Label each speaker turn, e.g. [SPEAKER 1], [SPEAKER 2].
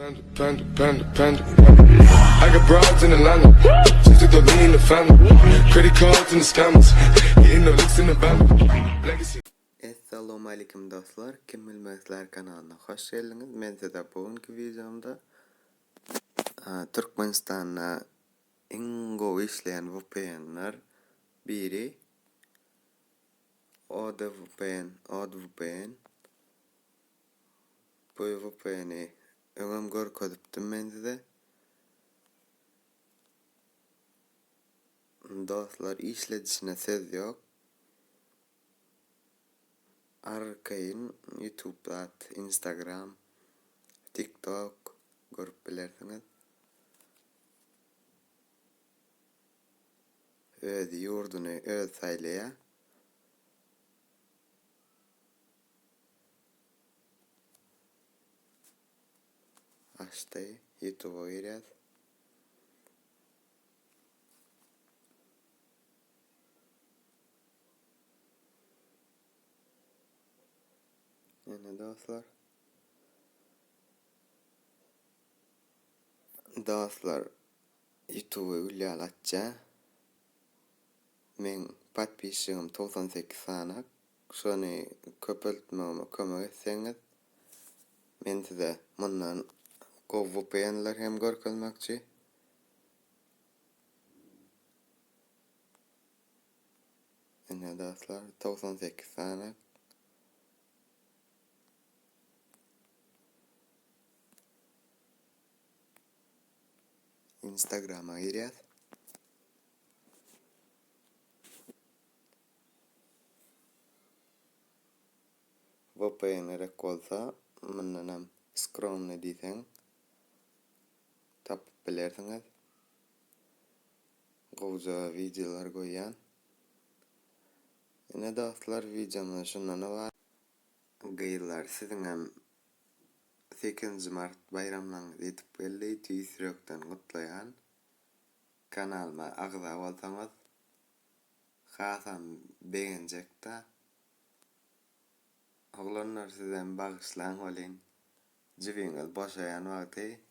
[SPEAKER 1] Panda. I got broads in Atlanta. Just took the lean in the family. Credit cards and the scammers. Hitting the licks in the van. Legacy.
[SPEAKER 2] Assalomu alaykum dostlar. Kim bilmaslar kanalına hoş geldiniz. Men size bugünkü videomda Türkmenistan'da eng ko'p isleyan VPN'lar biri Od VPN. Bu VPN'i öňem görkezipdim men size. Dostlar işletişine söz yok. Arkayın YouTube'da, Instagram, TikTok görüp bilersiniz. Öz yurdunu öz saylaya. Açtı YouTube'a gireceğiz. Yani dostlar YouTube'a ülyalaçça men patpişigim 98 sanak. Şonu köpeltmeme kömek etseňiz men size mundan köp VPN'ler hem görkezmekçi. Yani dostlar 98 sanak. Instagram'a gireceğiz. VPN gerek olsa mundan scroll'ni diýseň tapyp bilersiňiz. Gowja videolar goýan. Ene dostlar videomda şundan bar. Gyzlar siziň hem 8 Mart bayramlarnyz ýetip geldi. Tüýsürekden gutlaýan. Kanalyma agza bolsaňyz hasam beğenjekde. Oglanlar sizden bagışlan bolyn. Jibiňiz boşaýan wagty